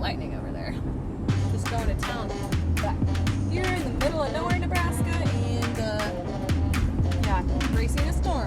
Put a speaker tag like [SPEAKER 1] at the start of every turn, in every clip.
[SPEAKER 1] lightning over there. Just going to town back here in the middle of nowhere, Nebraska, and yeah, bracing a storm.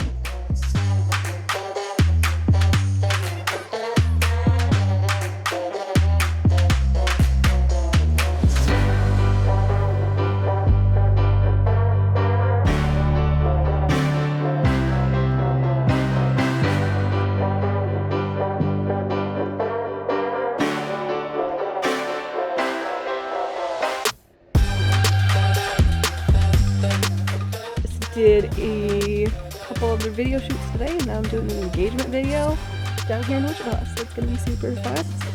[SPEAKER 1] Did a couple of the video shoots today, and now I'm doing an engagement video down here in Wichita, so it's gonna be super fun.